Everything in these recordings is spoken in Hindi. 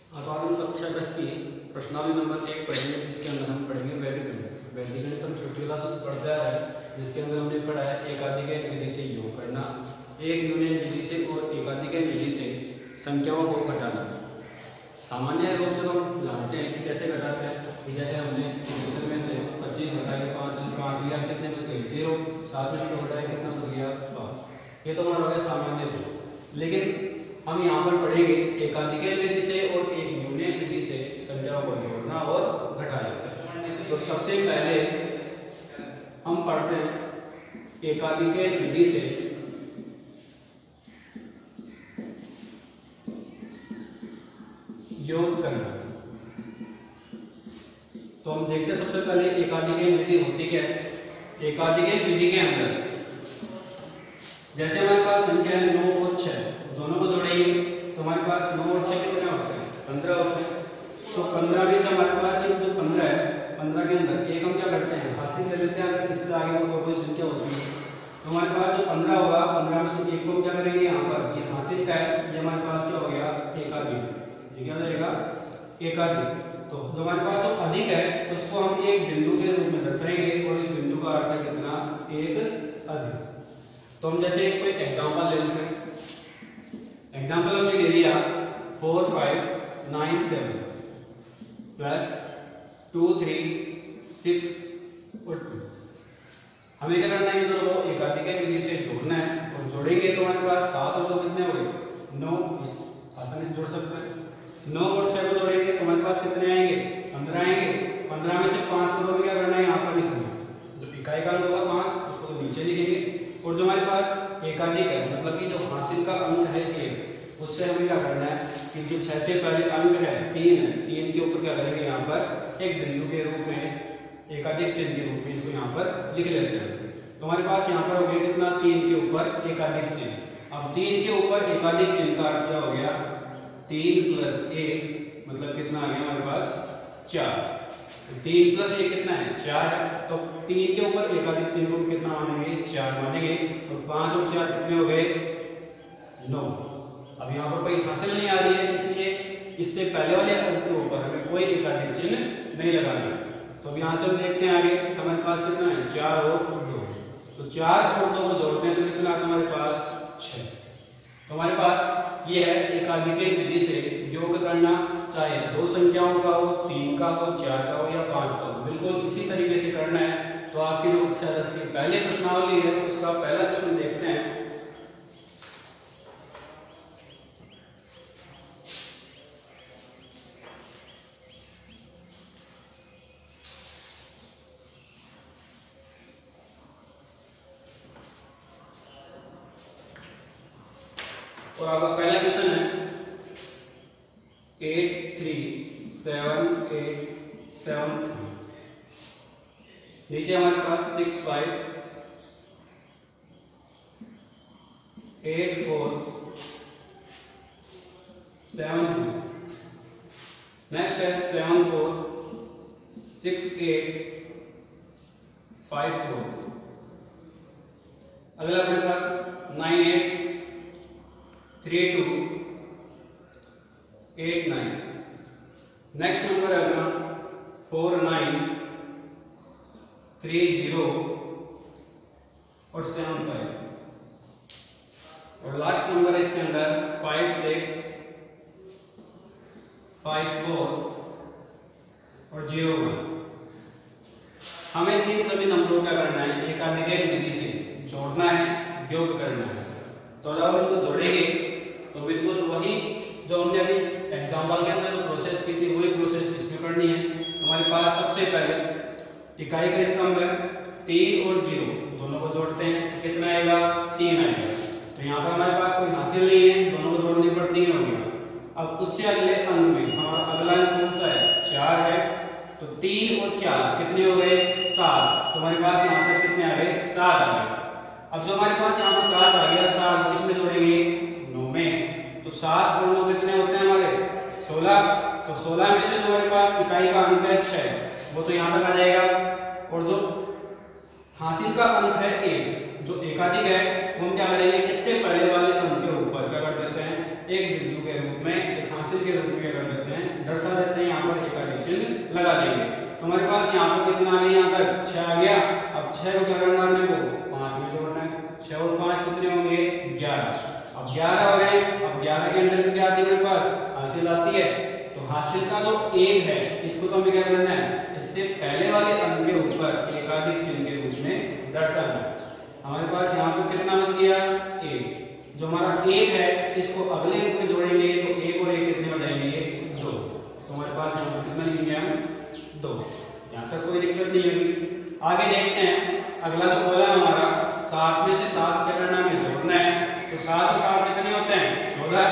अब आज हम कक्षा 10 की प्रश्नावली नंबर 1 पढ़ेंगे, जिसके अंदर हम पढ़ेंगे वैदिक गणित। वैदिक गणित हम छोटी क्लास में पढ़ते आ रहे हैं, जिसके अंदर हमने पढ़ा है एकाधिक विधि से योग करना, एक यूनियन विधि से और एकाधिक विधि से संख्याओं को घटाना। सामान्य रूप से तो हम जानते हैं कि कैसे घटाते हैं। जैसे हमने इक्वेशन में से 25 घटाए 5 लिया, कितने बच गए 0, 7 में 2 घटाए कितना बच गया 5। ये तो हमारा हो गया सामान्य रूप। लेकिन हम यहाँ पर पढ़ेंगे एकाधिक विधि से और एक यूनियन विधि से संख्याओं को जोड़ना और घटाना। तो सबसे पहले हम पढ़ते हैं एकाधिक विधि से योग करना। तो हम देखते हैं सबसे पहले एकाधिक विधि होती क्या है। एकाधिक विधि के अंदर जैसे हमारे पास संख्या है 9 और 6, दोनों को जोड़ेंगे तो हमारे पास 9 और 6 कितने होते हैं 15 होते हैं। तो 15 में से हमारे पास एक जो 15 है, 15 के अंदर एक हम क्या करते हैं हासिल कर लेते हैं। अगर इससे आगे और कोई संख्या होती है तो हमारे पास जो 15 होगा, 15 में से एक को हम क्या करेंगे यहाँ पर ये हासिल का है, ये हमारे पास क्या हो गया एकाधिक। ये क्या हो जाएगा एकाधिक। तो जो हमारे पास जो अधिक है तो उसको हम एक बिंदु के रूप में दर्शाएंगे और इस बिंदु का अर्थ है कितना एक अधिक। तो हम जैसे कोई एग्जांपल ले लेते हैं। एग्जांपल हमने ले लिया 4 5 9 7 प्लस 2 3 6 और 2। हमें क्या करना है, इन दोनों को एकाधिक विधि से जोड़ना है और जोड़ेंगे तो हमारे पास 7 और 2 कितने हो गए 9, आसानी से जोड़ सकते हैं। 9 और 6 को जोड़ेंगे तो हमारे पास कितने आएंगे 15 आएंगे। 15 में से 5 को क्या करना है यहाँ पर लिखना है। जो इकाई का अंक होगा 5 उसको तो नीचे लिखेंगे। और जो हमारे पास एकाधिक है मतलब कि जो हासिल का अंक है 1, उससे हमें क्या करना है कि जो 6 से पहले अंक है 3 है, 3 के ऊपर क्या करेंगे यहाँ पर एक बिंदु के रूप में एकाधिक चिन्ह के रूप में इसको यहाँ पर लिख लेते हैं। तो हमारे पास यहाँ पर हो गया कितना 3 के ऊपर एकाधिक चिन्ह। अब 3 के ऊपर एकाधिक चिन्ह का अर्थ क्या हो गया 3 प्लस 1 मतलब कितना आ गया हमारे पास 4। 3 प्लस 1 कितना है 4 है। तो 3 के ऊपर एकाधिक चिन्ह को कितना मानेंगे 4 मानेंगे। और 5 और 4 कितने हो गए 9। अब यहाँ पर कोई हासिल नहीं आ रही है, इसलिए इससे पहले वाले अंक के ऊपर हमें कोई एकाधिक चिन्ह नहीं लगाना है। तो अब यहाँ से हम देखते हैं आगे हमारे पास कितना है 4 और 2। तो 4 और 2 को जोड़ते हैं तो कितना आता है हमारे पास 6। तो हमारे पास ये है एकाधिक विधि से योग करना, चाहे 2 संख्याओं का हो, 3 का हो, 4 का हो या 5 का हो, बिल्कुल इसी तरीके से करना है। तो आपकी जो कक्षा 10 की पहली प्रश्नावली है उसका पहला क्वेश्चन देखते हैं। और आपका पहला क्वेश्चन है 8 3 7 8 7 3। नीचे हमारे पास 6 5 8 4 7 2। नेक्स्ट है 7 4 6 8 5 4। अगला हमारे पास 9 8 3 2 8 9। नेक्स्ट नंबर है अपना 4 9 3 0 और 7 5। और लास्ट नंबर है इसके अंदर 5 6 5 4 और 0 1। हमें इन सभी नंबरों का करना है एकाधिक विधि से जोड़ना है, योग करना है। तो जब हम इनको जोड़ेंगे तो बिल्कुल वही जो हमने अभी एग्जाम्पल के अंदर जो प्रोसेस की थी वही प्रोसेस इसमें करनी है। हमारे पास सबसे पहले इकाई का स्तंभ है 3 और 0, दोनों को जोड़ते हैं तो कितना आएगा 3 आएगा। तो यहाँ पर हमारे पास कोई हासिल नहीं है, दोनों को जोड़ने पर 3 हो गया। अब उससे अगले अंक में हमारा अगला अंक कौन सा है 4 है। तो 3 और 4 कितने हो गए 7। तो हमारे पास यहाँ तक कितने आ गए 7 आ गए। अब जो हमारे पास यहाँ पर 7 आ गया, 7 इसमें जोड़ेंगे 9 में। तो 7 और 9 कितने होते हैं हमारे 16। तो 16 में से जो हमारे पास इकाई का अंक है 6 वो तो यहाँ तक आ जाएगा। और जो हासिल का अंक है 1 जो एकाधिक है वो हम क्या करेंगे इससे पहले वाले अंक के ऊपर क्या कर देते हैं एक बिंदु के रूप में एक हासिल के रूप में क्या कर देते हैं, दर्शा देते हैं। यहाँ पर एकाधिक चिन्ह लगा देंगे। तो हमारे पास यहाँ पर कितना आ गया, यहाँ तक 6 आ गया। अब 6 को क्या करना है, अपने को 5 में जोड़ना है। 6 और 5 कितने होंगे, 11। अब 11 हो गए। अब 11 के अंदर क्या आती है हमारे पास, हासिल आती है। तो हासिल का जो 1 है इसको तो हमें क्या करना है, इससे पहले वाले अंक के ऊपर एकाधिक चिन्ह के रूप में दर्शाना है। हमारे पास यहाँ पर कितना बच गया, 1। जो हमारा 1 है इसको अगले अंक में जोड़ेंगे तो 1 और 1 कितने हो जाएंगे, 2। तो हमारे पास यहाँ पर कितना लिखेंगे हम, 2। यहाँ तक कोई दिक्कत नहीं होगी। आगे देखते हैं अगला जो बोला हमारा 7 में से 7 क्या करना है, जोड़ना है। तो 7 और 7 कितने होते हैं, 14।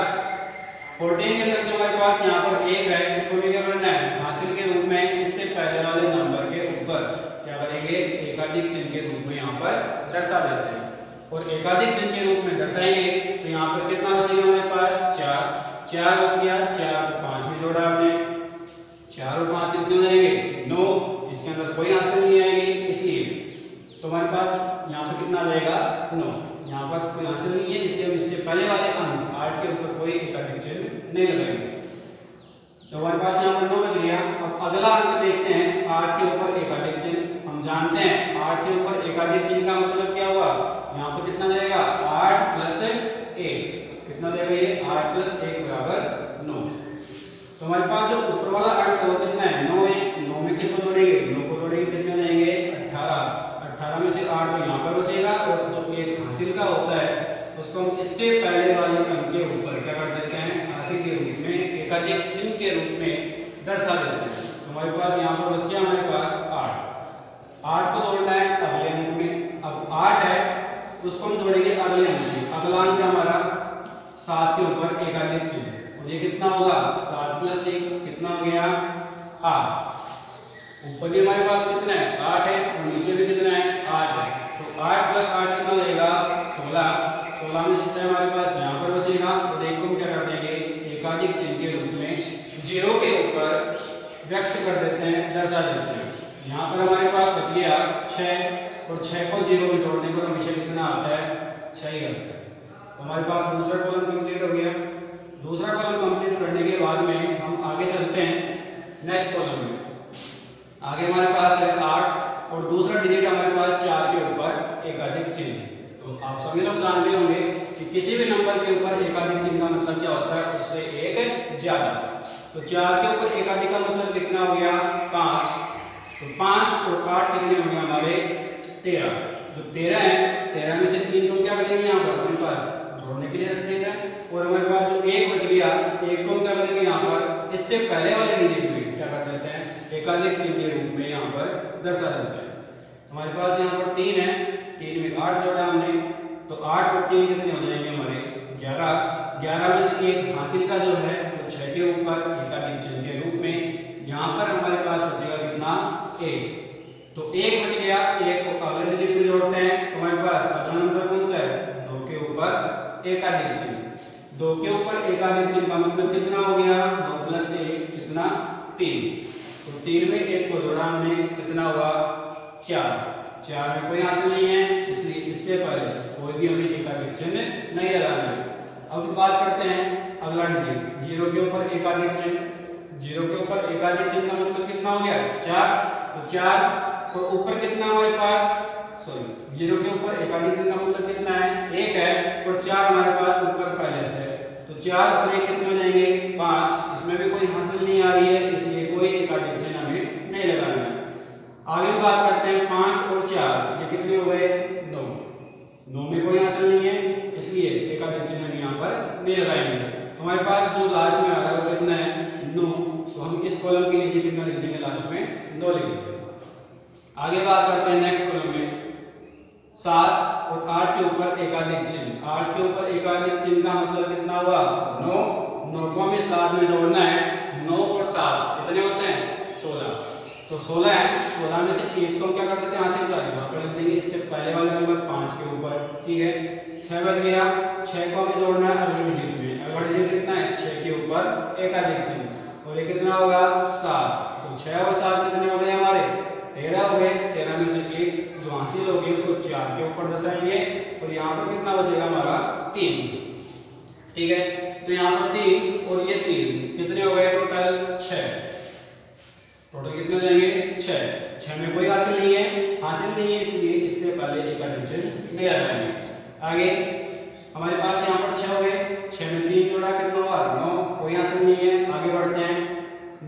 14 के अंदर जो हमारे पास यहाँ पर 1 है इसको भी क्या करना है, हासिल के रूप में इससे पहले वाले नंबर के ऊपर क्या करेंगे, एकाधिक चिन्ह के रूप में यहाँ पर दर्शा देते हैं। और एकाधिक चिन्ह के रूप में दर्शाएंगे तो यहाँ पर कितना बचेगा हमारे पास, 4 बच गया। 4 को 5 में जोड़ा आपने, 4 और 5 कितने हो जाएंगे, 9। इसके अंदर कोई हासिल नहीं आएगी इसलिए तो हमारे पास यहाँ पर कितना आ जाएगा, 9। यहाँ पर कोई हासिल नहीं है इसलिए हम इससे पहले वाले अंक 8 के ऊपर कोई एकाधिक चिन्ह नहीं लगाएंगे। तो हमारे पास यहाँ पर 9 बच गया। अब अगला अंक देखते हैं 8 के ऊपर एकाधिक चिन्ह। हम जानते हैं 8 के ऊपर एकाधिक चिन्ह का मतलब क्या हुआ, यहाँ पर कितना जाएगा, 8 प्लस 1 कितना जाएगा, ये 8 प्लस 1 बराबर 9। तो हमारे पास जो ऊपर वाला अंक है वो कितना है, 9 है। 9 में किसको जोड़ेंगे, 9 को जोड़ेंगे, कितने हो जाएंगे, 18। 18 में से 8 तो यहाँ पर बचेगा और जो एक हासिल का होता है उसको हम इससे पहले वाले अंक के ऊपर क्या कर देते हैं, हासिल के रूप में एकाधिक चिन्ह के रूप में दर्शा देते हैं। तो हमारे पास यहाँ पर बच गया हमारे पास 8 को जोड़ना है अगले अंक में। अब 8 है उसको हम जोड़ेंगे अगले अंक में। अगला अंक हमारा 7 के ऊपर एकाधिक चिन्ह और ये कितना होगा, 7 प्लस 1 कितना हो गया, 8। ऊपर भी हमारे पास कितना है, 8 है और नीचे भी कितना है, 8 है। तो 8 प्लस 8 कितना हो जाएगा, 16। 16 में से हमारे पास यहाँ पर बचेगा और एक को हम क्या कर देंगे, एकाधिक चिन्ह के रूप में 0 के ऊपर व्यक्त कर देते हैं, दर्शा देते हैं। यहाँ पर हमारे पास बच गया 6 और 6 को 0 में जोड़ने पर हमेशा कितना आता है, 6 ही आता है। तो हमारे पास दूसरा कॉलम कंप्लीट हो गया। दूसरा कॉलम कंप्लीट करने के बाद में हम आगे चलते हैं नेक्स्ट कॉलम में। आगे हमारे पास है 8 और दूसरा डिजिट हमारे पास 4 के ऊपर एकाधिक चिन्ह। तो आप सभी लोग जान रहे होंगे कि किसी भी नंबर के ऊपर एकाधिक चिन्ह का मतलब क्या होता है, उससे एक ज्यादा। तो 4 के ऊपर एकाधिक का मतलब कितना हो गया, 5। तो 5 और 8 कितने होंगे हमारे, 13। जो 13 है 13 में से 3 तो क्या करेंगे यहाँ पर अपने पास जोड़ने के लिए रख देते हैं। और हमारे पास जो 1 बच गया, 1 को हम क्या करेंगे यहाँ पर इससे पहले वाले डिजिट में क्या कर देते हैं, एकाधिक चिन्ह के रूप में यहाँ पर दर्शा देते हैं। हमारे पास यहाँ पर 3 है, 3 में 8 जोड़ा हमने तो 8 और 3 कितने हो जाएंगे हमारे, 11। 11 में से एक हासिल का जो है वो 6 के ऊपर एकाधिक चिन्ह के रूप में यहाँ पर हमारे पास बचेगा कितना, 1। तो 1 बच गया। 1 को अगले डिजिट में जोड़ते हैं तो हमारे पास अगला नंबर कौन सा है, 2 के ऊपर एकाधिक चिन्ह। 2 के ऊपर एकाधिक चिन्ह का मतलब कितना हो गया, 2 प्लस 1 कितना, 3। तो 3 में 1 को जोड़ा हमने, कितना हुआ, 4। 4 में कोई हासिल नहीं है इसलिए इससे पहले कोई भी हमें एकाधिक चिन्ह नहीं लगाना है। अब बात करते हैं अगला डिजिट 0 के ऊपर एकाधिक चिन्ह। 0 के ऊपर एकाधिक चिन्ह का मतलब कितना हो गया, 4। तो 4 और ऊपर कितना हमारे पास, 0 के ऊपर एकाधिक चिन्ह का मतलब कितना है, 1 है और 4 हमारे पास ऊपर पहले से है। तो 4 और 1 कितने हो जाएंगे, 5। इसमें भी कोई हासिल नहीं आ रही है इसलिए कोई एकाधिक चिन्ह हमें नहीं लगाना है। आगे बात करते हैं 5 और 4 ये कितने हो गए, 9। 9 में कोई हासिल नहीं है इसलिए एकाधिक चिन्ह हम यहाँ पर नहीं लगाएंगे। तो हमारे पास जो लास्ट में आ रहा है वो कितना है, 9। तो हम इस कॉलम के नीचे कितना लिख देंगे, लास्ट में 9 लिख देंगे। आगे बात करते हैं नेक्स्ट कॉलम में 7 और 8 के ऊपर एकाधिक चिन्ह। 8 के ऊपर एकाधिक चिन्ह का मतलब कितना हुआ, 9। 9 को हमें 7 में जोड़ना है। 9 और 7 कितने होते हैं, 16। तो 16 है, 16 में से 1 तो हम क्या कर देते हैं, हासिल कर वहां पर लिख देंगे इससे पहले वाले नंबर 5 के ऊपर, ठीक है। 6 बच गया। 6 को हमें जोड़ना है अगले डिजिट में। अगला डिजिट कितना है, 6 के ऊपर एकाधिक चिन्ह और ये कितना होगा, 7। तो 6 और 7 कितने हो गए हमारे, 13 हो गए। 13 में से 1 जो हासिल हो गई उसको 4 के ऊपर दर्शाएंगे और यहाँ पर कितना बचेगा हमारा, 3। ठीक है। तो यहाँ पर 3 और ये 3 कितने हो गए टोटल 6। टोटल कितने हो जाएंगे 6। 6 में कोई हासिल नहीं है इसलिए इससे पहले एक अधिक चिन्ह नहीं लगाएंगे। आगे हमारे पास यहाँ पर 6 हो गए, 6 में 3 जोड़ा कितना हुआ 9, कोई हासिल नहीं है। आगे बढ़ते हैं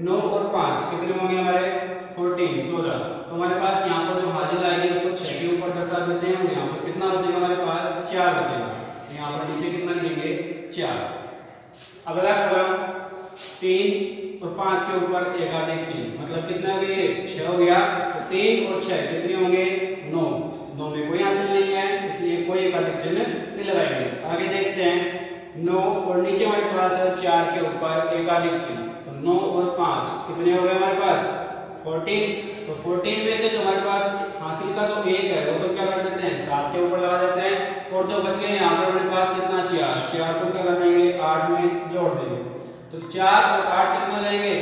9 और 5 कितने होंगे हमारे 14। तो हमारे पास यहाँ पर जो हाजिर आएगी उसको 6 के ऊपर दर्शा देते हैं और यहाँ पर कितना बचेगा हमारे पास 4 बचेगा। तो यहाँ पर नीचे कितना लिखेंगे 4। अगला कॉलम 3 और 5 के ऊपर एकाधिक चिन्ह, मतलब कितना हो गया 6 हो गया। तो 3 और 6 कितने होंगे 9। 9 में कोई हासिल नहीं है इसलिए कोई एकाधिक चिन्ह नहीं लगाएंगे। आगे देखते हैं 9 और नीचे हमारे पास है 4 के ऊपर एकाधिक चिन्ह। तो 9 और 5 कितने हो गए हमारे पास 14। तो 14 में से जो हमारे पास हासिल का जो 1 है वो तो क्या कर देते हैं 7 के ऊपर लगा देते हैं और जो बच गए यहाँ पर हमारे पास कितना 4 को क्या कर देंगे 8 में जोड़ देंगे। तो 4 और 8 कितने हो जाएंगे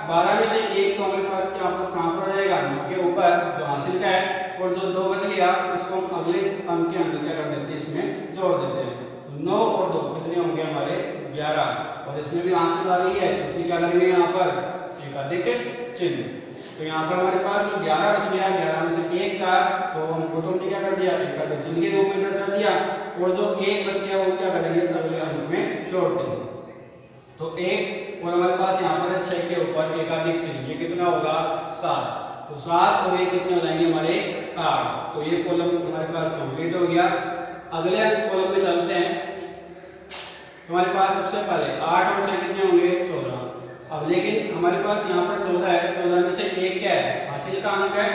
12 में से 1 तो हमारे पास यहाँ पर कहाँ पर आ जाएगा 9 के ऊपर जो हासिल का है और जो 2 बच गया उसको हम अगले अंक के अंदर क्या कर देते हैं इसमें जोड़ देते हैं। तो 9 और 2 कितने होंगे हमारे 11 और इसमें भी हासिल आ रही है इसलिए क्या करेंगे यहाँ पर एकाधिक चिन्ह। तो यहाँ पर हमारे पास जो 11 बच गया 11 में से 1 था तो हमको तो हमने क्या कर दिया एकाधिक चिन्ह के रूप में दर्शा दिया और जो 1 बच गया वो क्या करेंगे अगले अंक में जोड़ देंगे। तो 1 और हमारे पास यहाँ पर 6 के ऊपर एकाधिक चिन्ह ये कितना होगा 7। तो 7 और 1 कितने हो जाएंगे हमारे 8। तो ये कॉलम हमारे पास कंप्लीट हो गया। अगले कॉलम में चलते हैं। हमारे पास सबसे पहले 8 और 6 कितने होंगे 14। अब लेकिन हमारे पास यहाँ पर 14 है, 14 में से 1 क्या है हासिल का अंक है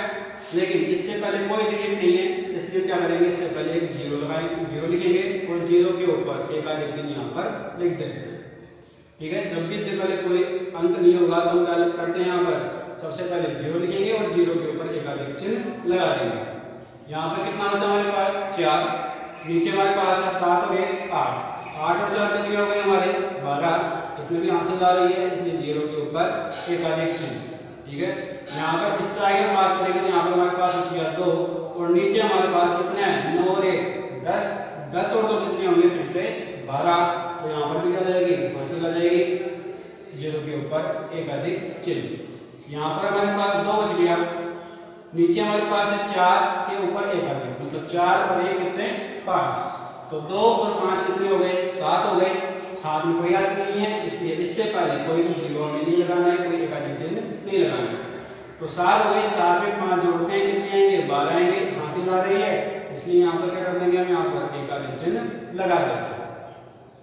लेकिन इससे पहले कोई डिजिट नहीं है इसलिए क्या करेंगे इससे पहले एक 0 लगाएंगे 0 लिखेंगे और 0 के ऊपर एकाधिक चिन्ह यहाँ पर लिख देंगे। ठीक है, जब भी इससे पहले कोई अंक नहीं होगा तो हम क्या करते हैं यहाँ पर सबसे पहले 0 लिखेंगे और 0 के ऊपर एकाधिक चिन्ह लगा देंगे। यहाँ पर कितना बचा हमारे पास 4, नीचे हमारे पास है 7 हो गए 8 और 4 कितने हो गए हमारे 12। इसमें भी हासिल आ रही है इसलिए 0 के ऊपर एकाधिक चिन्ह। ठीक है, यहाँ पर इस तरह की बात करेंगे तो यहाँ पर हमारे पास बच गया 2 और नीचे हमारे पास कितने हैं 9 और 1 10, 10 और 2 कितने होंगे फिर से 12। तो यहाँ पर भी क्या आ जाएगी हासिल आ जाएगी 0 के ऊपर एकाधिक चिन्ह। यहाँ पर हमारे पास 2 बच गया, नीचे हमारे पास है 4 के ऊपर एकाधिक मतलब 4 और 1 कितने 5। तो 2 और 5 कितने हो गए 7 हो गए। 7 में कोई हासिल नहीं है इसलिए इससे पहले कोई भी 0 हमें नहीं लगाना है कोई एकाधिक चिन्ह नहीं लगाना है। तो 7 हो गए, 7 में 5 जोड़ते हैं कितने आएंगे 12 आएंगे, हासिल आ रही है इसलिए यहाँ पर क्या कर देंगे हम यहाँ पर एकाधिक चिन्ह लगा देते हैं।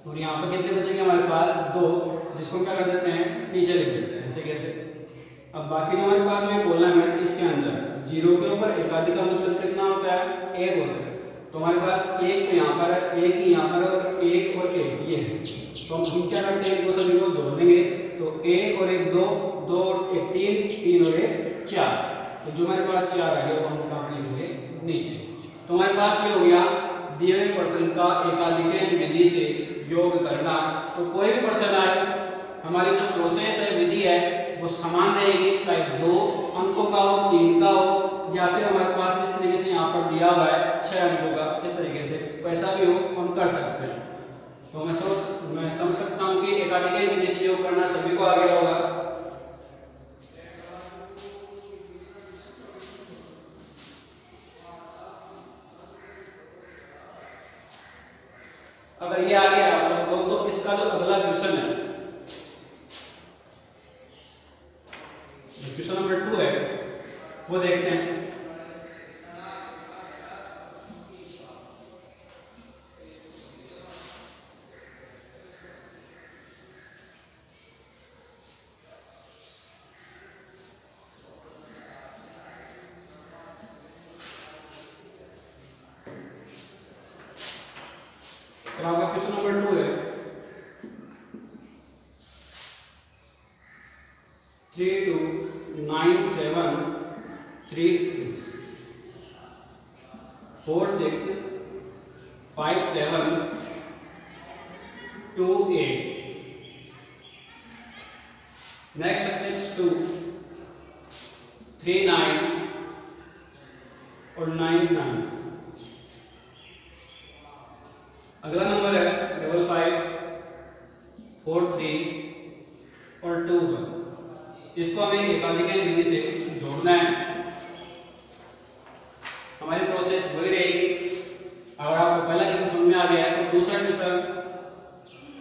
और यहाँ पर कितने बचेंगे हमारे पास 2 जिसको क्या कर देते हैं नीचे लिख देते हैं ऐसे कैसे। अब बाकी जो हमारे पास जो कॉलम है इसके अंदर 0 के ऊपर एकाधिक का मतलब कितना होता है 1 होता है। तो हमारे पास 1 तो यहाँ पर है 1 यहाँ पर और 1 और 1 ये है। तो हम क्या करते हैं इनको सभी को जोड़ देंगे तो 1 और 1 2, 2 और 1 3, 3 और 1 4। तो जो हमारे पास 4 आ गया वो हम कहाँ लिखेंगे नीचे। तो हमारे पास ये हो गया दिए हुए प्रश्न का एकाधिक विधि से योग करना। तो कोई भी प्रश्न आए हमारी जो प्रोसेस है विधि है वो समान रहेगी चाहे 2 अंकों का हो 3 का हो या फिर हमारे पास जिस तरीके से यहाँ पर दिया हुआ है 6 अंकों का इस तरीके से वैसा भी हो हम कर सकते हैं। तो मैं समझ सकता हूँ कि एकाधिक विधि से योग करना सभी को आ गया होगा। अगर ये आ गया आप लोगों को तो इसका जो अगला क्वेश्चन है क्वेश्चन नंबर 2 है वो देखते हैं। तो आपका क्वेश्चन नंबर 2 है 3 2 9 7 3 6 4 6 5 7 2 8 नेक्स्ट 6 2 3 9 और 9 9। अगला नंबर है 5 5 3 और 2 पर। इसको हमें एकाधिक विधि से जोड़ना है। हमारी प्रोसेस वही रहेगी। अगर आपको पहला क्वेश्चन समझ में आ गया है तो दूसरा क्वेश्चन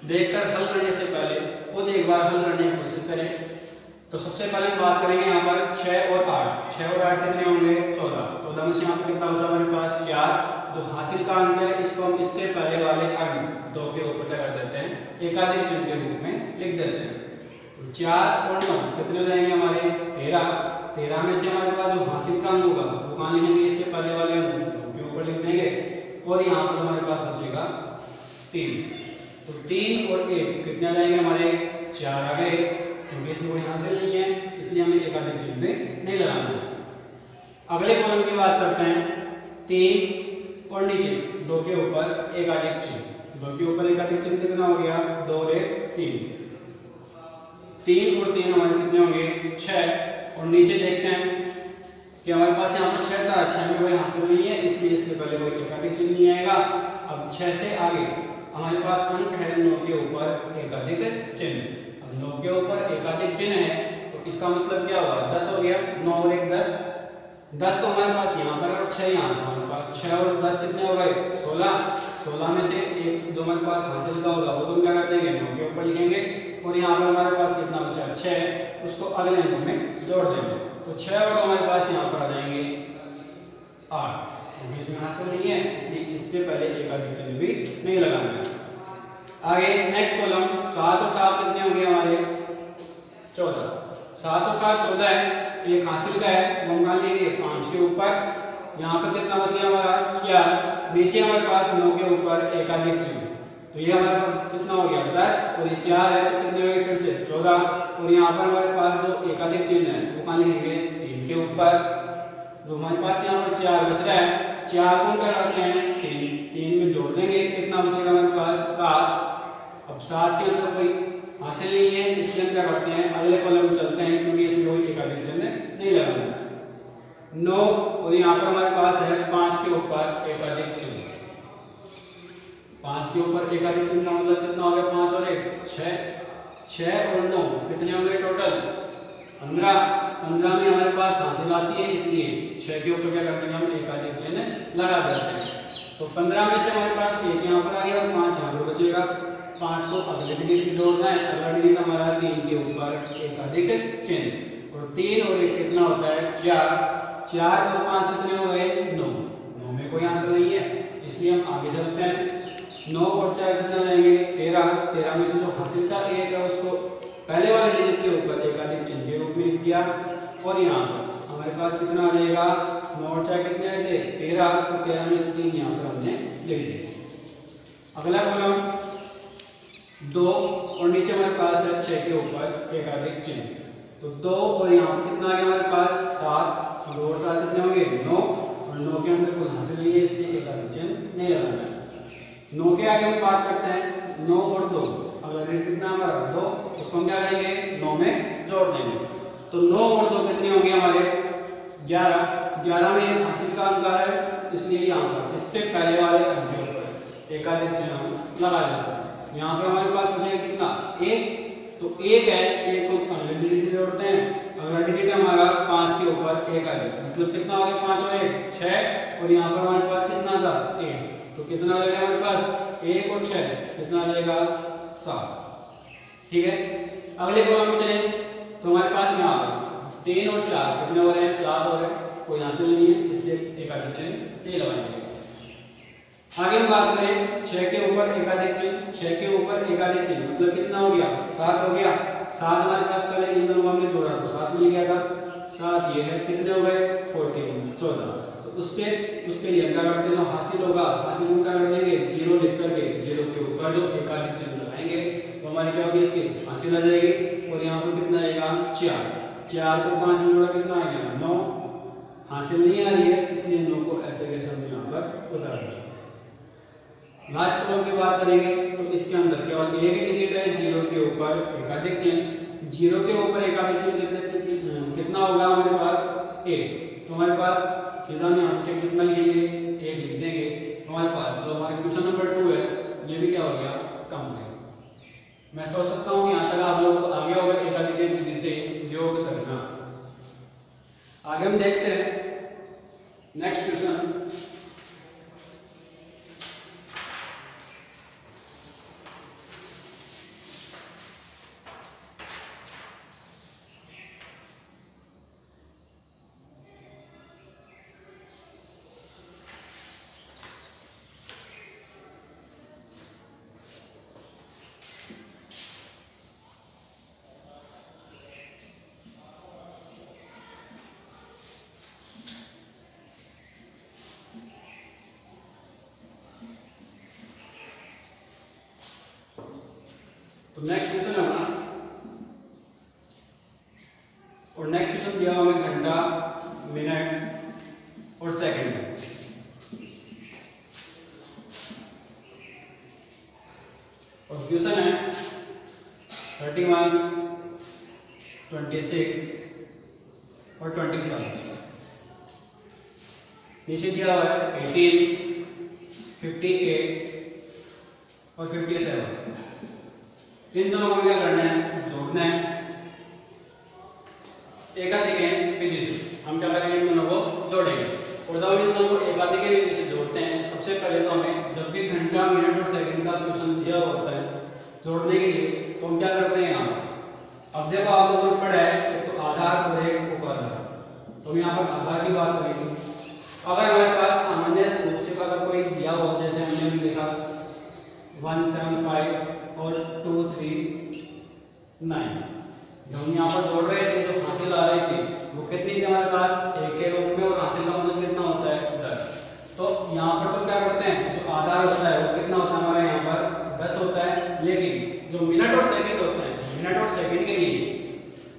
देखकर हल करने से पहले खुद एक बार हल करने की कोशिश करें। तो सबसे पहले हम बात करेंगे यहाँ पर 6 और 8। 6 और 8 कितने होंगे? 14। 14 में से यहाँ पर कितना बचा हमारे पास? 4। जो हासिल का अंक है इसको हम इससे पहले वाले अंक 2 के ऊपर क्या कर देते हैं? एकाधिक चिन्ह के रूप में लिख देते हैं। तो 4 और 9 कितने हो जाएंगे हमारे? 13। 13 में से हमारे पास जो हासिल का अंक होगा वो कहाँ लिखेंगे? इससे पहले वाले अंक 2 के ऊपर लिख देंगे और यहाँ पर हमारे पास बचेगा 3। तो 3 और 1 कितने आ जाएंगे हमारे? 4 आ गए, क्योंकि इसमें कोई हासिल नहीं है इसलिए हमें एकाधिक चिन्ह में नहीं लगाना है। अगले कॉलम की बात करते हैं। 3 और नीचे 2 के ऊपर एकाधिक चिन्ह। 2 के ऊपर एकाधिक चिन्ह कितना हो गया? 2 और 1 3। 3 और 3 हमारे कितने होंगे? 6। और नीचे देखते हैं कि हमारे पास यहाँ पर 6 था, 6 में कोई हासिल नहीं है इसलिए इससे पहले कोई एकाधिक चिन्ह नहीं आएगा। अब 6 से आगे हमारे पास अंक है 9 के ऊपर एकाधिक चिन्ह। अब 9 के ऊपर एकाधिक चिन्ह है तो इसका मतलब क्या हुआ? 10 हो गया। 9 और 1 10। 10 तो हमारे पास यहाँ पर और 6 यहाँ पर। हमारे पास 6 और 10 कितने हो गए? 16। 16 में से एक जो हमारे पास हासिल का होगा वो तो क्या कर देंगे? 9 के ऊपर लिखेंगे और यहाँ पर हमारे पास कितना बचा? 6। उसको अगले अंक में जोड़ देंगे तो 6 और हमारे पास यहाँ पर आ जाएंगे 8, क्योंकि इसमें हासिल नहीं है इसलिए इससे पहले एकाधिक चिन्ह भी नहीं लगाना है। आगे नेक्स्ट कॉलम 7 और 7 कितने होंगे हमारे? 14। 7 और 7 14 है। एक हासिल का है वो मान लीजिए 5 के ऊपर। यहाँ पर कितना बच गया हमारा? 4। नीचे हमारे पास 9 के ऊपर एकाधिक चिन्ह तो ये हमारे पास कितना हो गया? 10 और ये 4 है तो कितने हुए फिर से? 14। और यहाँ पर हमारे पास जो एकाधिक चिन्ह है वो कहाँ लिखेंगे? 3 के ऊपर। जो हमारे पास यहाँ पर 4 बच रहा है, 4 को क्या करते हैं? 3 में जोड़ देंगे, कितना बचेगा हमारे पास? 7। अब 7 के अंदर कोई हासिल नहीं है इसलिए हम क्या करते हैं? अगले कॉलम में चलते हैं क्योंकि इसमें कोई एकाधिक चिन्ह नहीं लगाना है। 9 और यहाँ पर हमारे पास है 5 के ऊपर एकाधिक चिन्ह। 5 के ऊपर एकाधिक चिन्ह का मतलब कितना हो गया? 5 और 1 6। 6 और 9 कितने हो गए टोटल? 15। 15 में हमारे पास हासिल आती है इसलिए 6 के ऊपर क्या करते हैं? हम एकाधिक चिन्ह लगा देते हैं। तो 15 में से हमारे पास 1 यहाँ पर आ गया और 5 यहाँ पर बचेगा। 5 को अगले डिजिट में जोड़ना है। अगला डिजिट हमारा 3 के ऊपर एकाधिक चिन्ह और 3 और 1 कितना होता है? 4। 4 और 5 कितने हो गए? 9। 9 में कोई हासिल नहीं है इसलिए हम आगे चलते हैं। 9 और 4 कितने हो जाएंगे? 13। 13 में से जो हासिल का 1 है उसको पहले वाले डिजिट के ऊपर एकाधिक चिन्ह के रूप में लिख दिया और यहाँ पर हमारे पास कितना आ जाएगा? 9 और 4 कितने आए थे? 13। तो 13 में से 3 यहाँ पर हमने लिख दिया। अगला कॉलम 2 और नीचे हमारे पास है 6 के ऊपर एकाधिक चिन्ह। तो 2 और यहाँ पर कितना आ गया हमारे पास? 7। 2 और 7 कितने होंगे? 9। और 9 के अंदर कोई हासिल नहीं है इसलिए एकाधिक चिन्ह नहीं लगाना है। 9 के आगे हम बात करते हैं 9 और 2। अगला डिजिट कितना हमारा? 2। उसको हम क्या करेंगे? 9 में जोड़ देंगे तो 9 और 2 कितने होंगे हमारे? 11। 11 में एक हासिल का अंक आ रहा है इसलिए यहाँ पर इससे पहले वाले अंक के ऊपर एकाधिक चिन्ह हम लगा देते हैं। यहाँ पर हमारे पास बचेगा कितना? 1। तो 1 है, 1 को अगले डिजिट में जोड़ते हैं। अगला डिजिट हमारा 5 के ऊपर एकाधिक मतलब कितना हो गया? 5 और 1 6। और यहाँ पर हमारे पास कितना था? 1। तो कितना आ जाएगा हमारे पास? 1 और 6 कितना आ जाएगा? 7। ठीक है। अगले कॉलम में चले तो हमारे पास यहाँ पर 3 और 4 कितने हो रहे हैं? 7 हो रहे हैं। कोई हासिल नहीं है इसलिए एकाधिक चिन्ह नहीं लगाएंगे। आगे हम बात करें 6 के ऊपर एकाधिक चिन्ह। 6 के ऊपर एकाधिक चिन्ह मतलब कितना हो गया? 7 हो गया। 7 हमारे पास पहले इन दोनों हमने जोड़ा तो 7 मिल गया था। 7 ये है, कितने हो गए? 14। तो उससे उसके लिए क्या करते हैं? जो हासिल होगा हासिल को क्या कर देंगे? 0 लिख करके 0 के ऊपर जो एकाधिक चिन्ह लगाएंगे तो हमारी क्या होगी? इसकी हासिल आ जाएगी। और यहाँ पर कितना आएगा? 4। 4 को 5 में जोड़ा कितना आएगा? 9। हासिल नहीं आ रही है इसलिए 9 को ऐसे कैसे हम यहाँ पर उतार देंगे। लास्ट कॉलम की बात करेंगे तो इसके अंदर केवल एक ही डिजिट है 0 के ऊपर एकाधिक चिन्ह। 0 के ऊपर एकाधिक चिन्ह कितना होगा हमारे पास? 1। तो हमारे पास सीधा हम यहाँ पे कितना लिखेंगे? 1 लिख देंगे। हमारे पास जो हमारे क्वेश्चन नंबर 2 है ये भी क्या हो गया? कंप्लीट। मैं सोच सकता हूँ यहाँ आगे हम देखते हैं नेक्स्ट क्वेश्चन। तो नेक्स्ट क्वेश्चन है हमारा, और नेक्स्ट क्वेश्चन दिया हमें घंटा, मिनट और सेकंड में। और क्वेश्चन है 31, 26 और 25। नीचे दिया हुआ है 18, 58 और 57। इन दोनों को क्या करना है, जोड़ना है एकाधिक विधि से। हम क्या करेंगे, इन दोनों को जोड़ेंगे। और जब इन दोनों को एकाधिक विधि से जोड़ते हैं, सबसे पहले तो हमें जब भी घंटा, मिनट और सेकंड का क्वेश्चन दिया होता है जोड़ने के लिए, तो हम क्या करते हैं यहाँ। अब देखो आप लोगों ने पढ़ा है एक तो आधार और एक उपाधार। तो हम यहाँ पर आधार की बात करेंगे। अगर हमारे पास सामान्य रूप से अगर कोई दिया हो, जैसे हमने भी लिखा 175 और 239, जब हम यहाँ पर जोड़ रहे थे जो हासिल आ रही थी वो कितनी थी हमारे पास, एक के रूप में, और हासिल का मतलब कितना होता है, 10। तो यहाँ पर तो क्या करते हैं, जो आधार होता है वो कितना होता है हमारे यहाँ पर 10 होता है। लेकिन जो मिनट और सेकंड होते हैं, मिनट और सेकंड के लिए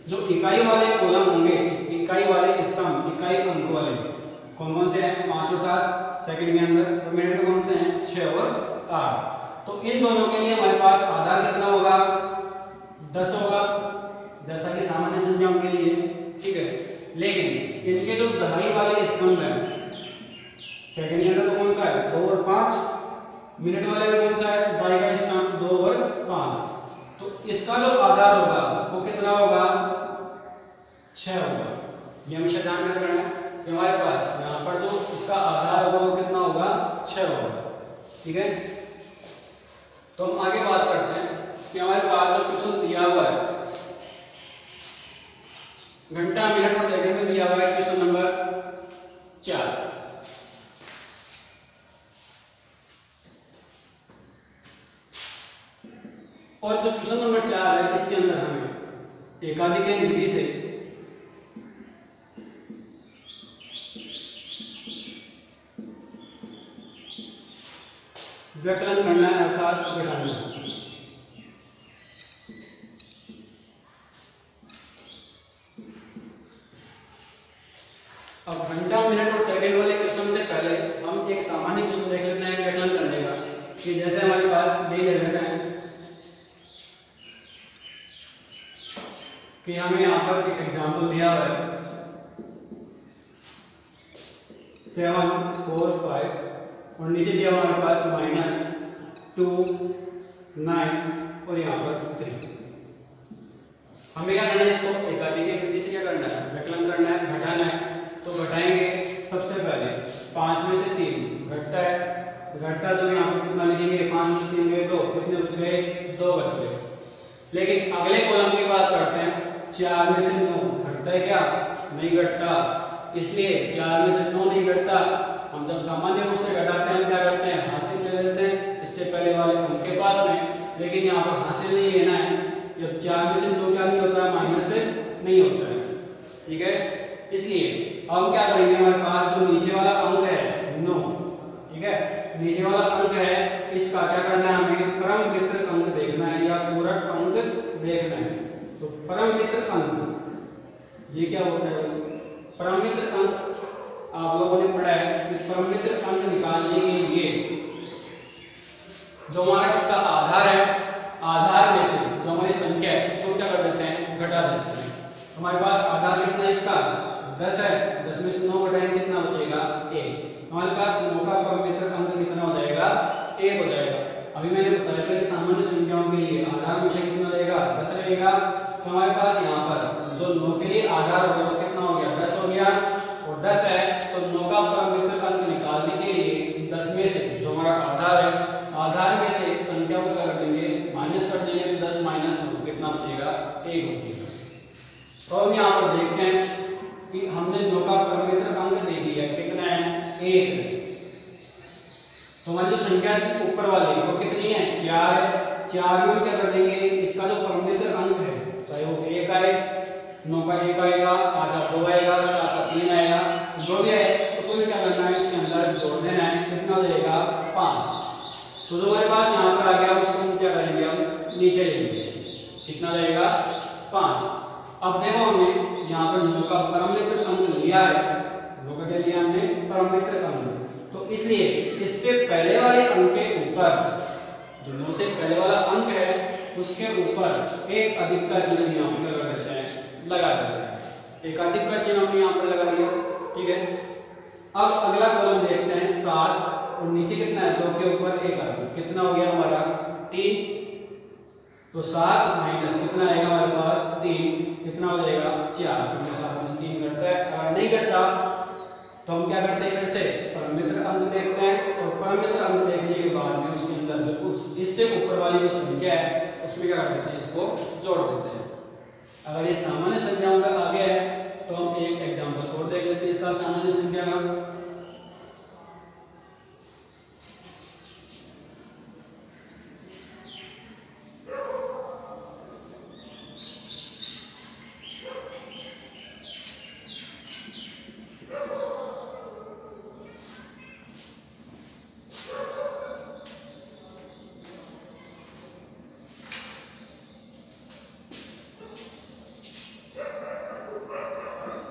जो इकाई वाले कॉलम होंगे, इकाई वाले स्तंभ, इकाई अंक वाले कौन कौन से हैं, 5 और 7 सेकंड के अंदर, और मिनट में कौन से हैं, 6 और 8। तो इन दोनों के लिए हमारे पास आधार कितना होगा, 10 होगा, जैसा कि सामान्य संख्याओं के लिए, ठीक है। लेकिन इनके जो दहाई वाले स्तंभ है, सेकंड के अंदर तो कौन सा है, 2 और 5, मिनट वाले में कौन सा है, दहाई का स्तंभ 2 और 5। तो इसका जो आधार होगा वो कितना होगा, 6 होगा। ये हमेशा ध्यान में रखना है कि हमारे पास यहाँ पर जो इसका आधार होगा वो कितना होगा, 6 होगा, ठीक है। तो हम आगे बात करते हैं कि हमारे पास जो क्वेश्चन दिया हुआ है घंटा, मिनट और सेकंड में दिया हुआ है, क्वेश्चन नंबर 4। और जो क्वेश्चन नंबर 4 है इसके अंदर हमें एकाधिक विधि से व्यकलन करना है, अर्थात घटाना है। अब घंटा, मिनट और सेकंड वाले क्वेश्चन से पहले हम एक सामान्य क्वेश्चन देख लेते हैं व्यकलन करने का, कि जैसे हमारे पास ये ले लेते हैं कि हमें यहाँ पर एक एग्जाम्पल दिया हुआ है 7, 4, 5 और नीचे दिया हुआ हमारे पास -2, 9 और यहाँ पर 3। हमें क्या करना है, इसको एकाधिक विधि से क्या करना है, व्यकलन करना है, घटाना है। तो घटाएंगे सबसे पहले 5 में से 3 घटता है, घटता तो यहाँ पर कितना लिखेंगे, 5 में से 3 गए 2, कितने बच गए, 2 बच गए। लेकिन अगले कॉलम की बात करते हैं, 4 में से 9 घटता है क्या, नहीं घटता। इसलिए 4 में से 9 नहीं घटता। हम जब सामान्य रूप से घटाते हैं हम क्या करते हैं, हासिल ले लेते हैं इससे पहले वाले अंक के पास में, लेकिन यहाँ पर हासिल नहीं लेना है। जब 4 में से 2 क्या नहीं होता है, माइनस से नहीं होता है, ठीक है। इसलिए हम क्या करेंगे, हमारे पास जो नीचे वाला अंक है 9, ठीक है, नीचे वाला अंक है, इसका क्या करना है, हमें परम मित्र अंक देखना है या पूरक अंक देखना है। तो परम मित्र अंक ये क्या होता है, परम मित्र अंक आप लोगों ने पढ़ा है कि परम मित्र अंक निकालने के लिए जो हमारा इसका आधार है, आधार में से जो हमारी संख्या है इसको क्या कर देते हैं, घटा देते हैं। हमारे पास आधार कितना है, इसका 10 है, 10 में से 9 घटाएंगे कितना बचेगा, 1। हमारे पास 9 का परम मित्र अंक कितना हो जाएगा, 1 हो जाएगा। अभी मैंने बताया कि सामान्य संख्याओं के लिए आधार हमेशा कितना रहेगा, 10 रहेगा। तो हमारे पास यहाँ पर जो 9 के लिए आधार होगा तो कितना हो गया, 10 हो गया। और 10 है, तो 9 का परमित्र अंक निकालने के लिए 10 में से जो हमारा आधार है, आधार में से संख्या को क्या कर देंगे, माइनस कर देंगे, तो 10 माइनस 9 कितना बचेगा, 1 बचेगा। तो हम यहाँ पर देखते हैं कि हमने 9 का परमित्र अंक दे दिया है, कितना है, 1 है। तो हमारी जो संख्या थी ऊपर वाली वो कितनी है, 4 है। 4 में क्या कर देंगे, इसका जो परमित्र अंक है, चाहे वो 1 आए, 9 का 1 आएगा, आधा 2 आएगा, 7 का 3 आएगा, जो भी है उसको क्या करना है, इसके अंदर जोड़ देना है, कितना हो जाएगा, 5। तो जो हमारे पास यहाँ पर आ गया उसको हम क्या करेंगे, हम नीचे लेंगे, कितना जाएगा, 5। अब देखो हमने यहाँ पर 9 का परमित्र अंक लिया है, 9 का क्या लिया हमने, परमित्र अंक, तो इसलिए इससे पहले वाले अंक के ऊपर, जो 9 से पहले वाला अंक है उसके ऊपर एक अधिक का चिन्ह यहाँ पर लगा देते हैं, लगा देते हैं, एक अधिक का चिन्ह हमने यहाँ पर लगा दिया, ठीक है। अब अगला कॉलम देखते हैं 7, और नीचे कितना है, 2 के ऊपर 1 आ गया, कितना हो गया हमारा, 3। तो 7 माइनस कितना आएगा हमारे पास, 3, कितना हो जाएगा, 4, क्योंकि 7 में से 3 घटता है, अगर नहीं घटता तो हम क्या करते हैं, फिर से परमित्र अंक देखते हैं, और परमित्र अंक देखने के बाद में उसके अंदर इससे ऊपर वाली जो संख्या है उसमें क्या कर देते हैं, इसको जोड़ देते हैं। अगर ये सामान्य संख्याओं का आगे है तो हम एक एग्जांपल और देख लेते हैं इसका सामान्य संख्या का।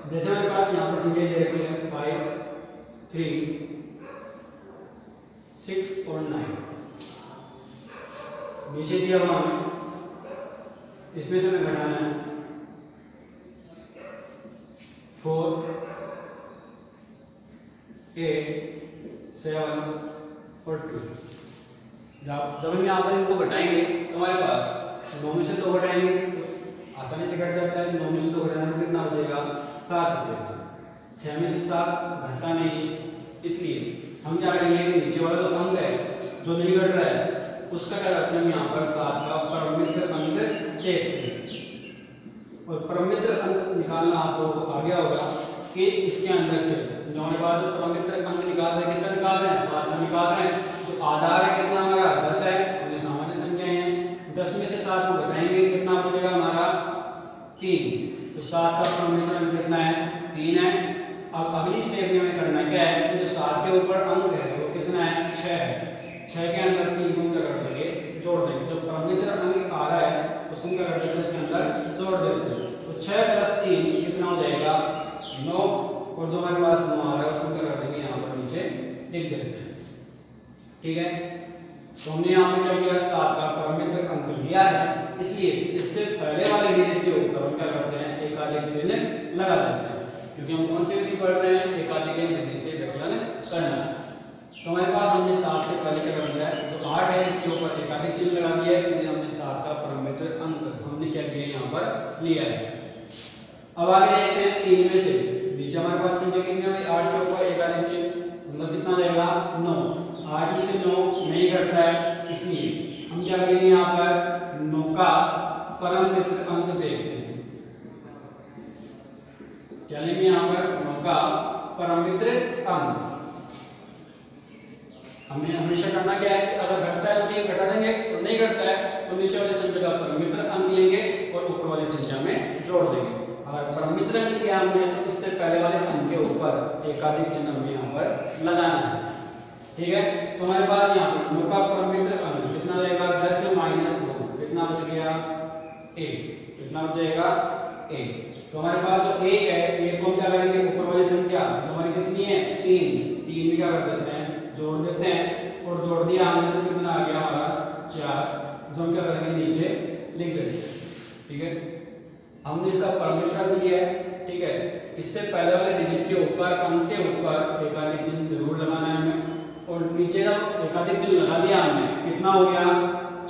जैसे मेरे पास यहाँ पर संख्या दे रखी है 5, 3, 6 और 9, नीचे दिया हुआ हमें, इसमें से हमें घटाना है 4, 8, 7 और 2। जब हम यहाँ पर इनको घटाएंगे तो हमारे पास 9 में से 2 घटाएंगे तो आसानी से घट जाता है, 9 में से 2 घटाने में कितना हो जाएगा, 7 बचेगा। 6 में से 7 घटता नहीं, इसलिए हम क्या करेंगे, नीचे वाला जो अंक है जो नहीं घट रहा है उसका क्या करते हैं, हम यहाँ पर 7 का परमित्र अंक देखते हैं। और परमित्र अंक निकालना आप लोगों को आ गया होगा कि इसके अंदर से जो हमारे पास जो परमित्र अंक निकाल रहे हैं, किसका निकाल रहे हैं, 7 का निकाल रहे हैं। जो आधार है कितना हमारा, 10 है, तो ये सामान्य संख्याएं हैं, 10 में से 7 को घटाएंगे, कितना बचेगा हमारा, 3। तो 7 का परमित्र अंक कितना है, 3 है। अब अगली स्टेप में हमें करना क्या है कि जो 7 के ऊपर अंक है वो कितना है, 6 है। 6 के अंदर 3 को क्या कर देंगे, जोड़ देंगे, जो परमित्र अंक आ रहा है उसको क्या कर देंगे, उसके अंदर जोड़ देते हैं। तो 6 + 3 कितना हो जाएगा, 9, और जो हमारे पास 9 आ रहा है उसको क्या कर देंगे, यहाँ पर नीचे लिख देते हैं, ठीक है। तो हमने यहाँ पे क्या किया, 7 का परमित्र अंक लिया है, इसलिए इससे पहले वाले डिजिट के ऊपर हम क्या करते हैं, एकाधिक चिन्ह लगा देते हैं, क्योंकि हम कौन सी विधि पढ़ रहे हैं, एकाधिक विधि से विकलन करना। तो हमारे पास हमने 7 से पहले क्या कर दिया है, जो 8 है इसके ऊपर एकाधिक चिन्ह लगा दिया है, क्योंकि हमने 7 का परमित्र अंक हमने क्या किया, यहाँ पर लिया है। अब आगे देखते हैं 3 में से नीचे हमारे पास संख्या कितनी है, 8 के ऊपर एकाधिक चिन्ह, मतलब कितना जाएगा, 9। 8 में से 9 नहीं घटता है, इसलिए हम क्या करेंगे, यहाँ पर 9 का परमित्र अंक देखते हैं। क्या लेंगे यहाँ पर, 9 का परमित्र अंक। हमें हमेशा करना क्या है कि अगर घटता है तो 3 घटा देंगे, और नहीं घटता है तो नीचे वाली संख्या का परमित्र अंक लेंगे और ऊपर वाली संख्या में जोड़ देंगे। अगर परमित्र अंक लिया हमने तो इससे पहले वाले अंक के ऊपर एकाधिक चिन्ह हमें यहाँ पर लगाना है, ठीक है। तो हमारे पास यहाँ पर 9 का परमित्र अंक कितना रहेगा, 10 - 9 कितना बच गया, 1, कितना बच जाएगा, 1। तो हमारे पास जो 1 है, 1 को क्या करेंगे, ऊपर वाली संख्या जो हमारी कितनी है, 3 में क्या कर देते हैं, जोड़ देते हैं, और जोड़ दिया हमने तो कितना आ गया हमारा, 4, जो हम क्या करेंगे, नीचे लिख देते हैं, ठीक है। हमने इसका परमित्र अंक लिया है, ठीक है। इससे पहले वाले डिजिट के ऊपर, अंक के ऊपर एकाधिक चिन्ह जरूर लगाना है हमें, और नीचे जब एकाधिक चिन्ह लगा दिया हमने, कितना हो गया,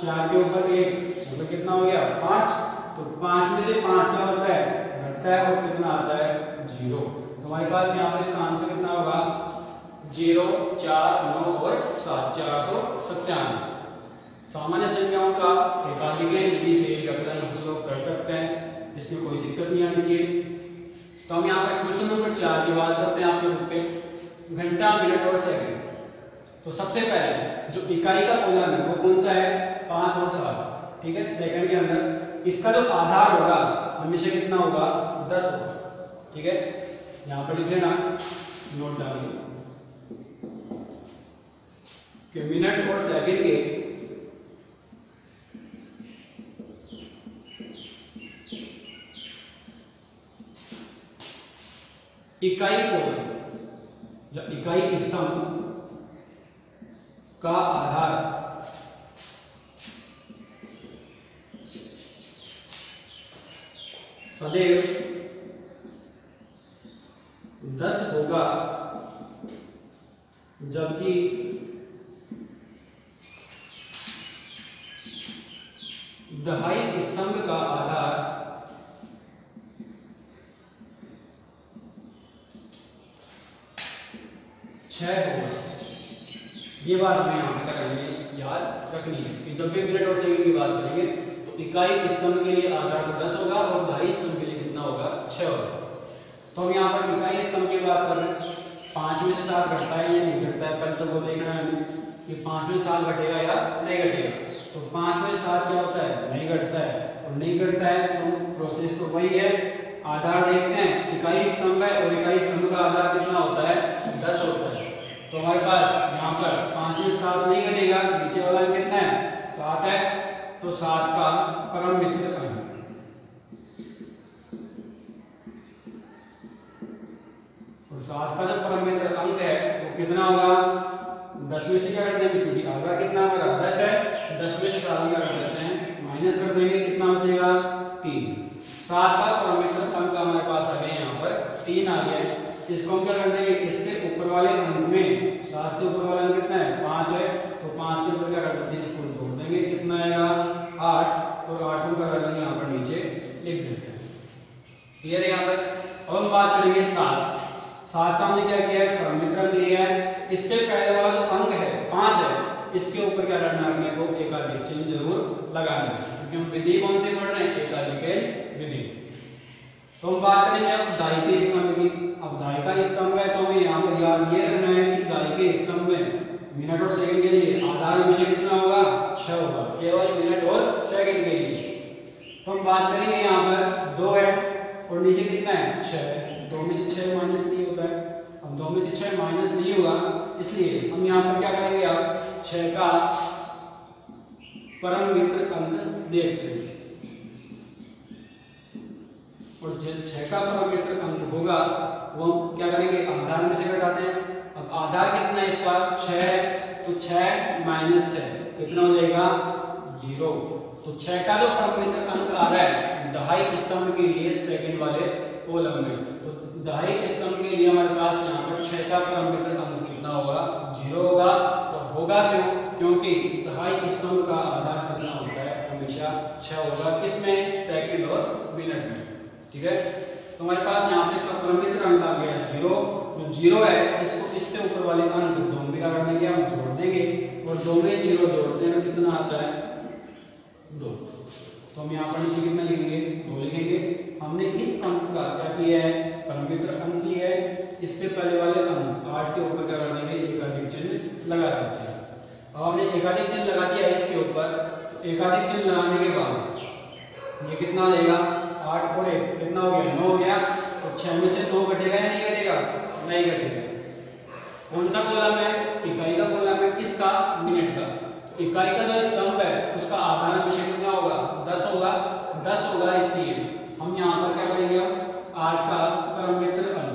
4 के ऊपर 1, मतलब कितना हो गया, 5। तो 5 में से 5 क्या होता है, घटता है, और कितना आता है, 0। तो हमारे पास यहाँ पर इसका आंसर कितना होगा 0, 4, 9 और 7, 497। सामान्य संख्याओं का एकाधिक विधि से व्यवकलन हम लोग कर सकते हैं, इसमें कोई दिक्कत नहीं आनी चाहिए। तो हम यहाँ पर क्वेश्चन नंबर 4 की बात करते हैं आपके बुक पे, घंटा, मिनट और सेकंड। तो सबसे पहले जो इकाई का कॉलम है वो कौन सा है 5 और 7, ठीक है। सेकंड के अंदर इसका जो आधार होगा हमेशा कितना होगा 10 होगा, ठीक है। यहाँ पर लिख लेना, नोट डालिए कि मिनट और सेकंड के इकाई कॉलम या इकाई स्तंभ का आधार सदैव 10 होगा, जबकि दहाई स्तंभ का आधार 6 होगा। ये बात हमें यहाँ पर करनी याद रखनी है कि जब भी मिनट और सेकंड की बात करेंगे तो इकाई स्तंभ के लिए आधार तो 10 होगा और दहाई स्तंभ के लिए कितना होगा 6 होगा। तो हम यहाँ पर इकाई स्तंभ की बात कर रहे हैं, 5 में से 7 घटता है या नहीं घटता है, पहले तो वो देखना है कि 5 में 7 घटेगा या नहीं घटेगा। तो 5 में 7 क्या होता है नहीं घटता है, और नहीं घटता है तो प्रोसेस तो वही है, आधार देखते हैं, इकाई स्तंभ है और इकाई स्तंभ का आधार कितना होता है 10 होता है। तो हमारे पास यहाँ पर 5 में 7 नहीं घटेगा, नीचे वाला कितना है 7 है, तो 7 का परम मित्र अंक, और 7 का जो परम मित्र अंक है वो कितना होगा 10 में से क्या कर देंगे, क्योंकि आधार कितना हमारा 10 है, 10 में से 7 क्या कर देते हैं माइनस कर देंगे, कितना बचेगा 3। 7 का परम मित्र अंक हमारे पास आ गया, यहाँ पर 3 आ गया है। इसको हम क्या कर देंगे, इससे ऊपर वाले अंक में 7 से ऊपर वाला अंक कितना है 5 है, तो 5 के ऊपर क्या कर देते हैं इसको जोड़ देंगे, कितना आएगा 8, और 8 को क्या कर देंगे यहाँ पर नीचे लिख देते हैं। क्लियर है यहाँ पर। अब हम बात करेंगे 7 का हमने क्या किया है परम मित्र अंक लिया है, इससे पहले वाला जो अंक है 5 है, इसके ऊपर क्या करना है अपने को एकाधिक चिन्ह जरूर लगाना है, क्योंकि हम विधि कौन सी पढ़ रहे हैं एकाधिक विधि। तो हम बात करेंगे अब दाई के स्तंभ की। अब दाई का स्तंभ है तो हमें यहाँ पर याद ये रखना है कि दाई के स्तंभ में मिनट और सेकंड के लिए आधार हमेशा कितना होगा 6 होगा, केवल मिनट और सेकंड के लिए। तो हम बात करेंगे यहाँ पर 2 है और नीचे कितना है 6, 2 में से 6 माइनस नहीं होता है। अब 2 में से 6 माइनस नहीं होगा, इसलिए हम यहाँ पर क्या करेंगे अब 6 का परम मित्र अंक देखते हैं, और जो 6 का परम मित्र अंक होगा वो हम क्या करेंगे आधार में से घटाते हैं। अब आधार कितना है इसका 6 है, तो 6 माइनस 6 कितना हो जाएगा 0। तो 6 का जो परम मित्र अंक आ रहा है दहाई स्तंभ के लिए सेकंड वाले कॉलम में, तो दहाई स्तंभ के लिए हमारे पास यहाँ पर 6 का परम मित्र अंक कितना होगा 0 होगा। और होगा क्यों, क्योंकि दहाई स्तंभ का आधार कितना होता है हमेशा 6 होगा, किसमें सेकंड और मिनट में, ठीक है। तो हमारे पास यहाँ पे इसका परम मित्र अंक आ गया 0, जो 0 है इसको इससे ऊपर वाले अंक 2 में क्या कर देंगे हम जोड़ देंगे, और 2 में 0 जोड़ते हैं कितना आता है 2। तो हम यहाँ पर नीचे कितना लिखेंगे 2 लिखेंगे। हमने इस अंक का क्या किया है परम मित्र अंक लिया है, इससे पहले वाले अंक 8 के ऊपर क्या कर देंगे एकाधिक चिन्ह लगा देते हैं। अब हमने एकाधिक चिन्ह लगा दिया इसके ऊपर, तो एकाधिक चिन्ह लगाने के बाद ये कितना देगा 8 और 1 कितना हो गया 9 हो गया। तो 6 में से 9 घटेगा या नहीं घटेगा, नहीं घटेगा। कौन सा कॉलम है इकाई का कॉलम है, किसका मिनट का। इकाई का जो स्तंभ है उसका आधार हमेशा कितना होगा 10 होगा, 10 होगा, इसलिए हम यहाँ पर क्या करेंगे 8 का परम मित्र अंक,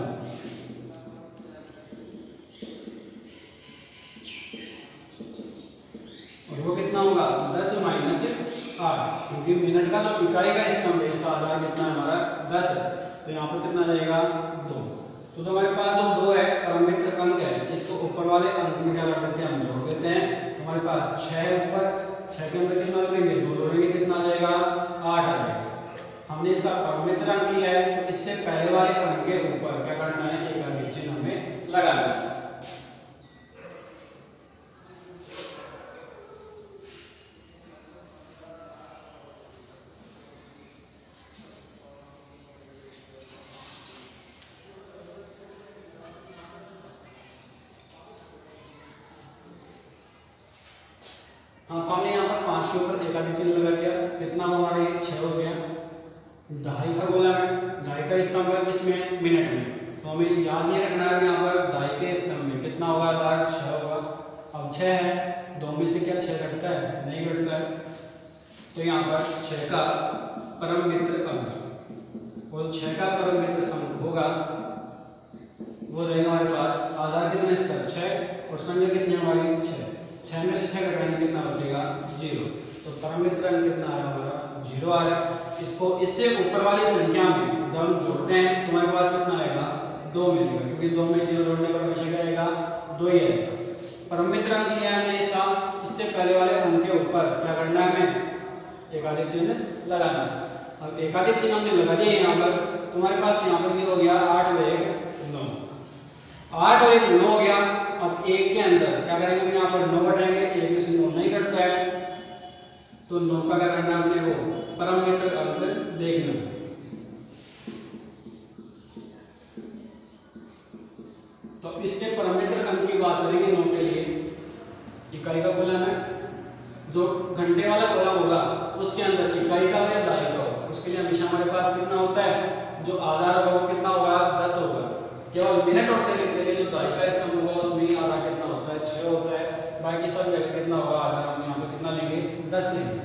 और वो कितना होगा 10 माइनस 8, क्योंकि मिनट का जो इकाई का स्तंभ है इसका आधार कितना है हमारा 10 है, तो यहाँ पर कितना जाएगा 2। तो जो हमारे पास जो 2 है परम मित्र अंक है, इसको ऊपर वाले अंक में क्या कर देते हैं हम जोड़ देते हैं। तो हमारे पास 6 ऊपर, 6 के अंदर कितना जोड़ेंगे 2 जोड़ेंगे, कितना आ जाएगा 8 आ जाएगा। हमने इसका परमित्र अंक लिया है तो इससे पहले वाले अंक के ऊपर क्या करना है, एकाधिक चिन्ह हमें लगाना है। हाँ, तो हमने यहाँ पर 5 के ऊपर एकाधिक चिन्ह लगा दिया, कितना हमारा ये 6 हो गया। दहाई का बोला है, दहाई का स्तंभ है किसमें, मिनट में, तो हमें याद ये रखना है यहाँ पर दहाई के स्तंभ में कितना होगा, आधार 6 होगा। अब 6 है, 2 में से क्या 6 घटता है, नहीं घटता है, तो यहाँ पर 6 का परम मित्र अंक, और 6 का परम मित्र अंक होगा वो रहेगा हमारे पास, आधार कितना है इसका 6 और संख्या कितनी हमारी 6 में से 6 घटाएंगे कितना बचेगा 0, तो परम मित्र अंक कितना आ रहा है हमारा 0 आ रहा है। इसको इससे ऊपर वाली संख्या में जब हम जोड़ते हैं तो हमारे पास कितना आएगा 2 मिलेगा, क्योंकि 2 में 0 जोड़ने पर हमेशा क्या आएगा 2 ही आएगा। परम मित्र अंक लिया है हमने इसका, इससे पहले वाले अंक के ऊपर क्या करना है हमें, एकाधिक चिन्ह लगाना है। अब एकाधिक चिन्ह हमने लगा दिया यहाँ पर, तुम्हारे पास यहाँ पर ये हो गया 8 और 1 9, 8 और 1 9 हो गया। अब 1 के अंदर क्या करेंगे हम यहाँ पर 9 घटाएंगे, 1 में से 9 नहीं घटता है, तो 9 का क्या करना है हमने वो परम मित्र अंक देखना। तो इसके परम मित्र अंक की बात करेंगे 9 के लिए, इकाई का कॉलम है, जो घंटे वाला कॉलम होगा उसके अंदर इकाई का या दहाई का होगा, उसके लिए हमेशा हमारे पास कितना होता है, जो आधार होगा वो कितना होगा 10 होगा। केवल मिनट और सेकंड के लिए जो दहाई का स्तंभ होगा उसमें आधार कितना होता है 6 होता है, बाकी सब जगह कितना होगा आधार हम यहाँ पे कितना लेंगे 10 लेंगे।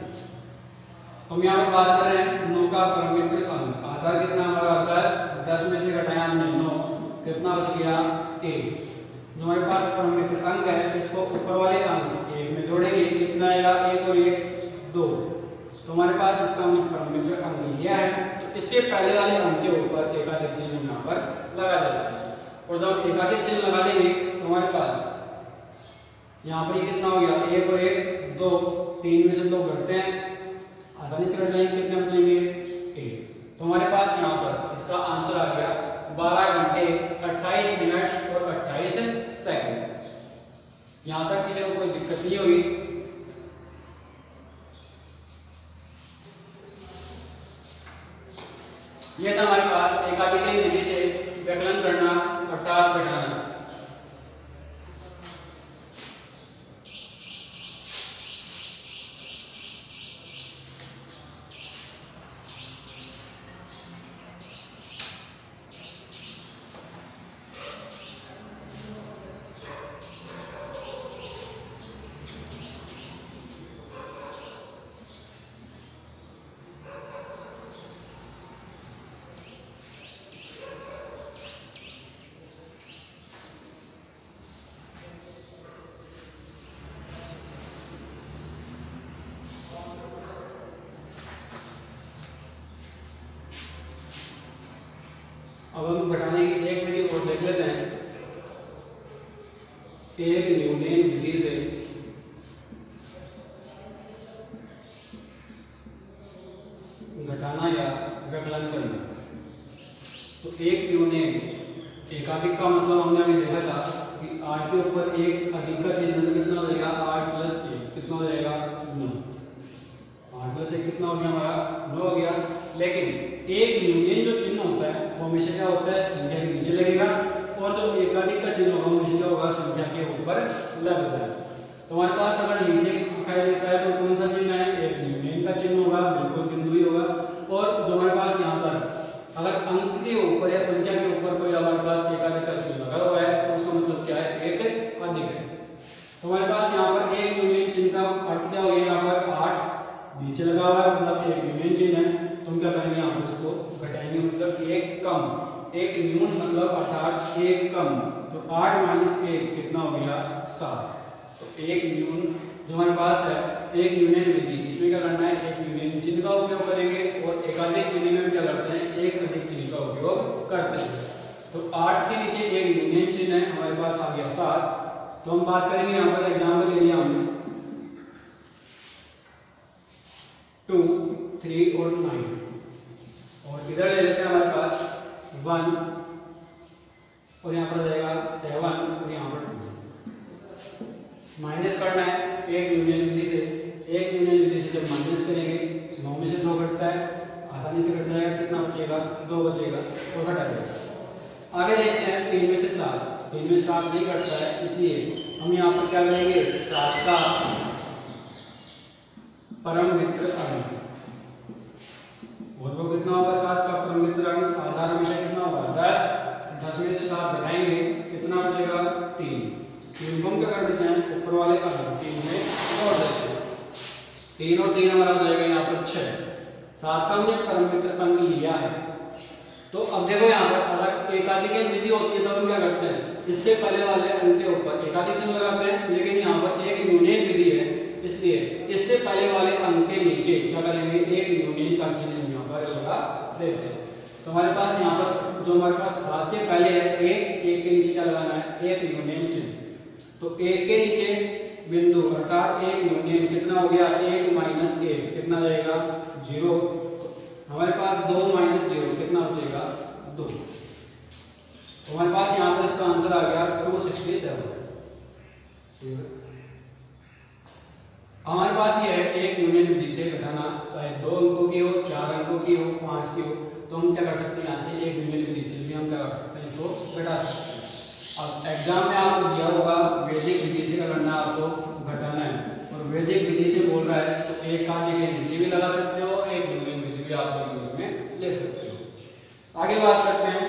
तो हम यहाँ पर बात कर रहे हैं 9 का परम मित्र अंक, आधार कितना हमारा 10 में से घटाया हमने 9, कितना बच गया 1। जो हमारे पास परम मित्र अंक है इसको ऊपर वाले अंक 1 में जोड़ेंगे, कितना आएगा 1 और 1 2, तो हमारे पास इसका हमने परम मित्र अंक लिया है, तो इससे पहले वाले अंक के ऊपर एकाधिक चिन्ह यहाँ पर लगा देते हैं। और जब एकाधिक चिन्ह लगा देंगे तो हमारे पास यहाँ पर ये कितना हो गया 1 और 1 2, 3 में से 2 घटते हैं, आसानी से घट जाएंगे, कितने बचेंगे 1। तो हमारे पास यहाँ पर इसका आंसर आ गया 12 घंटे 28 मिनट और 28 सेकंड। यहाँ तक किसी को कोई दिक्कत नहीं हुई। यह था हमारे पास एकाधिक विधि से व्यकलन करना अर्थात घटाना। अब हम घटाने की एक विधि और देख लेते हैं। एक न्यूटन विधि से घटाना या व्यकलन करना। तो एक न्यूटन एकाधिक का मतलब हमने अभी देखा था कि 8 के ऊपर एक अधिक का चिन्ह तो कितना हो जाएगा 8 + 1 कितना हो जाएगा 9। 8 + 1 कितना हो गया हमारा 9 हो गया। लेकिन एक यूनियन जो चिन्ह होता है वो हमेशा क्या होता है संख्या के नीचे लगेगा, और जो एकाधिक का चिन्ह होगा वो हमेशा क्या होगा संख्या के ऊपर लगेगा। तो हमारे पास अगर नीचे दिखाई देता है तो कौन सा चिन्ह है, एक यूनियन का चिन्ह होगा, बिल्कुल बिंदु ही होगा। और जो हमारे पास यहाँ पर अगर अंक के ऊपर या संख्या के ऊपर कोई हमारे पास एकाधिक का चिन्ह लगा हुआ है तो उसका मतलब क्या है, एक अधिक है। तो हमारे पास यहाँ पर एक यूनियन चिन्ह का अर्थ क्या हो गया, यहाँ पर 8 नीचे लगा हुआ है मतलब एक यूनियन चिन्ह है, तो हम क्या करेंगे यहाँ पर इसको घटाएंगे, मतलब एक कम, एक न्यून मतलब अर्थात एक कम। तो 8 - 1 कितना हो गया 7। तो एक न्यून जो हमारे पास है एक यूनियन विधि, इसमें क्या करना है एक यूनियन चिन्ह का उपयोग करेंगे, और एकाधिक विधि में क्या करते हैं एक अधिक चिन्ह का उपयोग करते हैं। तो 8 के नीचे एक यूनियन चिन्ह है, हमारे पास आ गया 7। तो हम बात करेंगे यहाँ पर एग्जाम्पल ले लिया हमने 2 3 और 9, इधर ले लेते हैं हमारे पास 1 और यहाँ पर जाएगा 7 और यहाँ पर 2। माइनस करना है एक यूनियन विधि से। एक यूनियन विधि से जब माइनस करेंगे 9 में से 2 घटता है, आसानी से घट जाएगा। कितना बचेगा? 2 बचेगा और घटा देगा। आगे देखते हैं 3 में से 7। 3 में 7 नहीं घटता है, इसलिए हम यहाँ पर क्या करेंगे? 7 का परम मित्र अंक। और वो कितना होगा? 7 का परम मित्र अंक आधार हमेशा कितना होगा? 10। 10 में से 7 घटाएंगे, कितना बचेगा? 3। 3 को हम क्या कर देते हैं? ऊपर वाले अंक 3 में जोड़ देते हैं। 3 और 3 हमारा हो जाएगा यहाँ पर 6। 7 का हमने परम मित्र अंक लिया है। तो अब देखो यहाँ पर अगर एकाधिक विधि होती है तो हम क्या करते हैं? इसके पहले वाले अंक के ऊपर एकाधिक चिन्ह लगाते हैं, लेकिन यहाँ पर एक यूनियन विधि है, इसलिए इससे पहले वाले अंक के नीचे क्या करेंगे? एक यूनियन का चिन्ह यहाँ पर लगा देते हैं। तो हमारे पास यहाँ पर जो हमारे पास 7 से पहले है एक के नीचे क्या लगाना है? एक यूनियन चिन्ह। तो एक के नीचे बिंदु अर्थात एक यूनियन कितना हो गया? 1 माइनस 1 कितना जाएगा? 0। हमारे पास 2 माइनस 0 कितना बचेगा? 2। तो हमारे पास यहाँ पर इसका आंसर आ गया 267। हमारे पास ये है एक यूनियन विधि से घटाना, चाहे 2 अंकों की हो, 4 अंकों की हो, 5 की हो, तो हम क्या कर सकते हैं? यहाँ से एक यूनियन विधि से भी हम क्या कर सकते हैं? इसको घटा सकते हैं। अब एग्जाम में आपको दिया होगा वैदिक विधि से करना, आपको घटाना है और वैदिक विधि से बोल रहा है तो एक एकाधिक विधि भी लगा सकते हो, एक यूनियन विधि भी आप यूज में ले सकते हो। आगे बात करते हैं